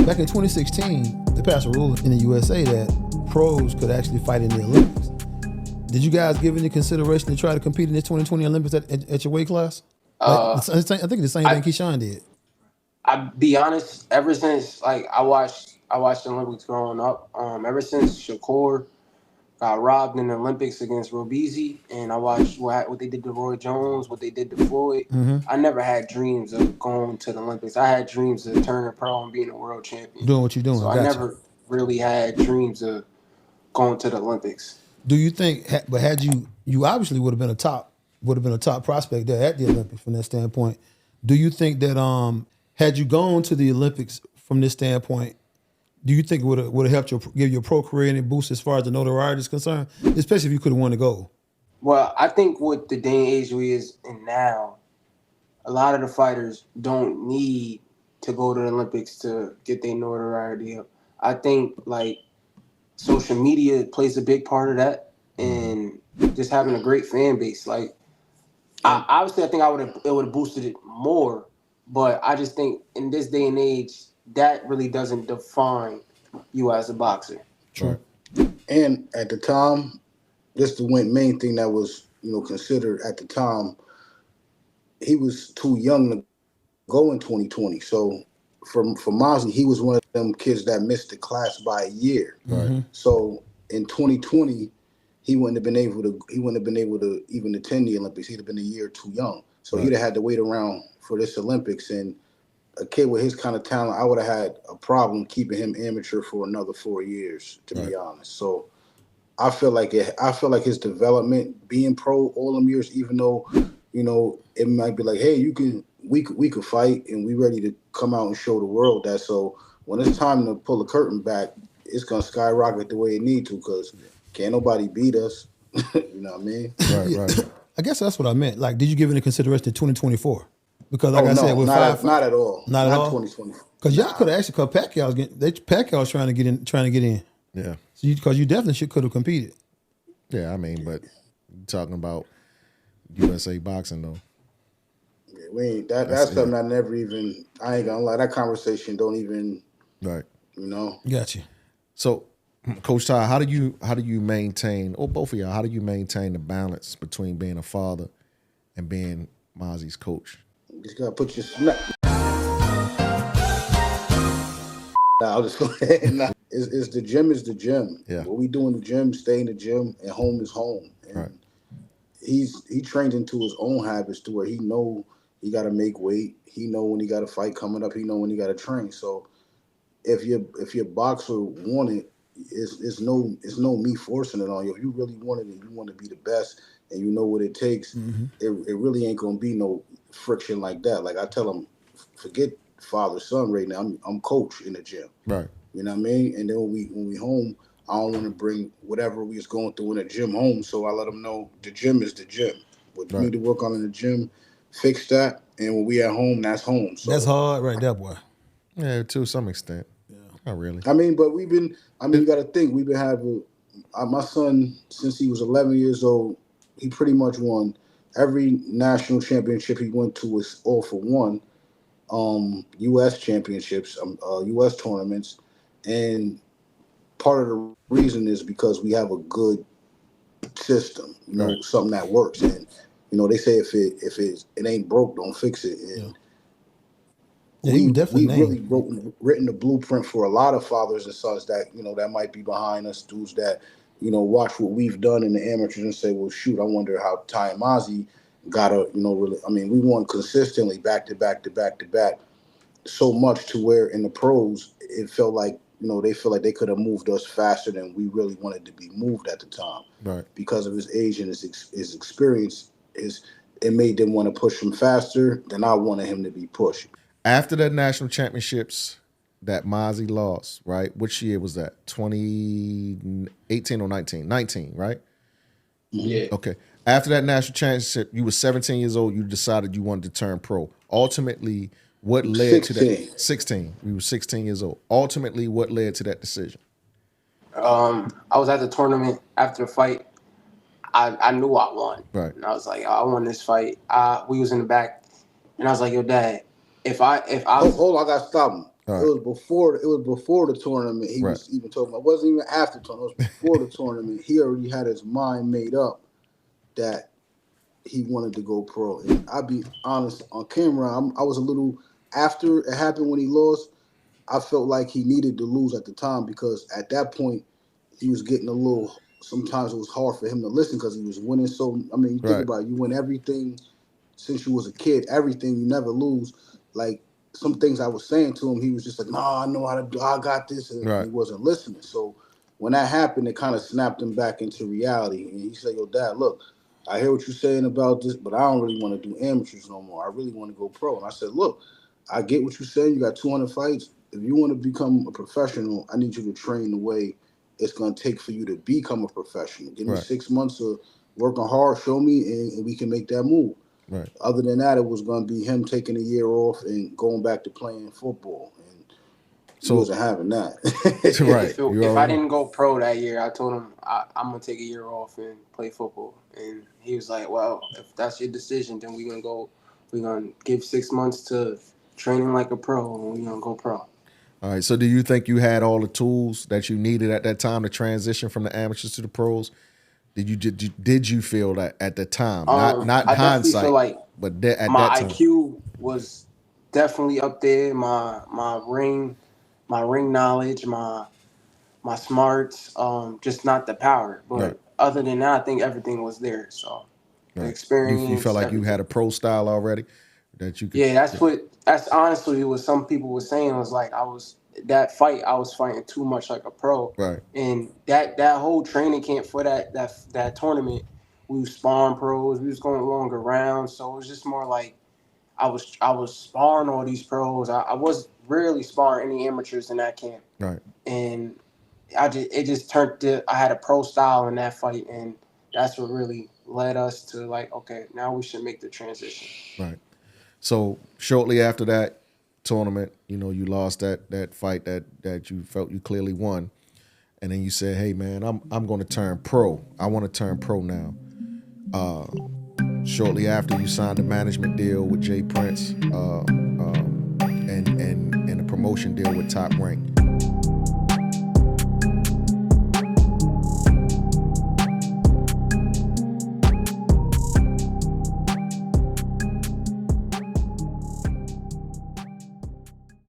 Back in 2016, they passed a rule in the USA that pros could actually fight in the Olympics. Did you guys give any consideration to try to compete in the 2020 Olympics at your weight class? I think the same thing Keyshawn did. I'll be honest, ever since I watched the Olympics growing up, ever since Shakur got robbed in the Olympics against Robezy, and I watched what they did to Roy Jones, what they did to Floyd. I never had dreams of going to the Olympics. I had dreams of turning pro and being a world champion. Doing what you're doing. So I never really had dreams of going to the Olympics. Do you think? But had you obviously would have been a top prospect there at the Olympics from that standpoint. Do you think that had you gone to the Olympics from this standpoint, do you think it would have helped give your pro career any boost as far as the notoriety is concerned, especially if you could have won the gold? Well, I think with the day and age we is in now, a lot of the fighters don't need to go to the Olympics to get their notoriety up. I think social media plays a big part of that, and just having a great fan base. I think it would have boosted it more, but I just think in this day and age, that really doesn't define you as a boxer. Sure. And at the time, this the main thing that was, considered at the time, he was too young to go in 2020. So for Mazzi, he was one of them kids that missed the class by a year. Right. So in 2020, he wouldn't have been able to even attend the Olympics. He'd have been a year too young. So he'd have had to wait around for this Olympics, and a kid with his kind of talent, I would have had a problem keeping him amateur for another 4 years, to be honest. So I feel like his development being pro all them years, even though, it might be like, hey, we could fight and we ready to come out and show the world that. So when it's time to pull the curtain back, it's gonna skyrocket the way it need to, because can't nobody beat us. You know what I mean? Right. I guess that's what I meant. Did you give any consideration to 2024? Because I said, with not at all. Not at all. 2024. Because y'all could have actually, Pacquiao's trying to get in. Yeah. So because you definitely could have competed. Yeah, I mean, but you're talking about USA boxing though. Yeah, we ain't that's something I never even. I ain't gonna lie. That conversation don't even. Right. Got you. So, Coach Ty, how do you maintain, or both of y'all, how do you maintain the balance between being a father and being Mazzi's coach? You just gotta put your snap. I'll just go ahead. It's the gym is the gym. Yeah. What we do in the gym, stay in the gym, and home is home. And he trains into his own habits to where he know he got to make weight. He know when he got a fight coming up. He know when he got to train. So if your boxer want it, it's no me forcing it on you. If you really want it and you want to be the best and you know what it takes, it really ain't gonna be no friction like that. Like I tell him, forget father son right now. I'm coach in the gym. Right. You know what I mean? And then when we home, I don't want to bring whatever we was going through in the gym home. So I let them know the gym is the gym. What you need to work on in the gym, fix that. And when we at home, that's home. So that's hard right there, boy. Yeah, to some extent. Yeah. Not really. I mean, but you got to think, we've been having, my son, since he was 11 years old, he pretty much won every national championship he went to was all for one. U.S. championships, U.S. tournaments. And part of the reason is because we have a good system, something that works. And, they say if it ain't broke, don't fix it. And we really written the blueprint for a lot of fathers and sons that, that might be behind us, dudes that, watch what we've done in the amateurs and say, well, shoot, I wonder how Ty and Mazzi got to, really, I mean, we won consistently back to back to back to back so much to where in the pros, it felt like, they feel like they could have moved us faster than we really wanted to be moved at the time. Right. Because of his age and his experience, it made them want to push him faster than I wanted him to be pushed. After that national championships that Mazzi lost, right? Which year was that? 2018 or 19? 19, right? Yeah. Okay. After that national championship, you were 17 years old. You decided you wanted to turn pro. Ultimately, what led to that? 16. We were 16 years old. Ultimately, what led to that decision? I was at the tournament after the fight. I knew I won. Right. And I was like, I won this fight. We was in the back, and I was like, yo, Dad, if I hold on, I got to stop him. It was before the tournament. He was even talking about. It wasn't even after the tournament. It was before the tournament. He already had his mind made up that he wanted to go pro. And I'll be honest, on camera, I was a little, after it happened when he lost, I felt like he needed to lose at the time because at that point, he was getting a little, sometimes it was hard for him to listen because he was winning. So, I mean, you think about it, you win everything since you was a kid, everything, you never lose. Like, some things I was saying to him, he was just like, "Nah, I know how to do. I got this," and he wasn't listening. So when that happened, it kind of snapped him back into reality. And he said, "Yo, Dad, look, I hear what you're saying about this, but I don't really want to do amateurs no more. I really want to go pro." And I said, "Look, I get what you're saying. You got 200 fights. If you want to become a professional, I need you to train the way it's going to take for you to become a professional. Give me 6 months of working hard, show me, and we can make that move." Right. Other than that, it was going to be him taking a year off and going back to playing football. And he wasn't having that. If I didn't go pro that year, I told him I'm going to take a year off and play football. And he was like, "Well, if that's your decision, then we're going to give 6 months to training like a pro, and we're going to go pro." All right. So do you think you had all the tools that you needed at that time to transition from the amateurs to the pros? Did you feel that at the time? Not I hindsight, feel like but at that time. My IQ was definitely up there. My ring knowledge, my smarts, just not the power. But other than that, I think everything was there. So the experience. You felt like you had a pro style already that you could. Yeah, that's honestly what some people were saying. Was like I was fighting too much like a pro. Right. And that whole training camp for that tournament, we was sparring pros. We was going longer rounds. So it was just more like I was sparring all these pros. I was rarely sparring any amateurs in that camp. Right. And it just turned to, I had a pro style in that fight, and that's what really led us to like, okay, now we should make the transition. Right. So shortly after that tournament, you lost that fight that you felt you clearly won, and then you said, "Hey man, I'm going to turn pro. I want to turn pro now." Shortly after, you signed a management deal with Jay Prince, and a promotion deal with Top Rank.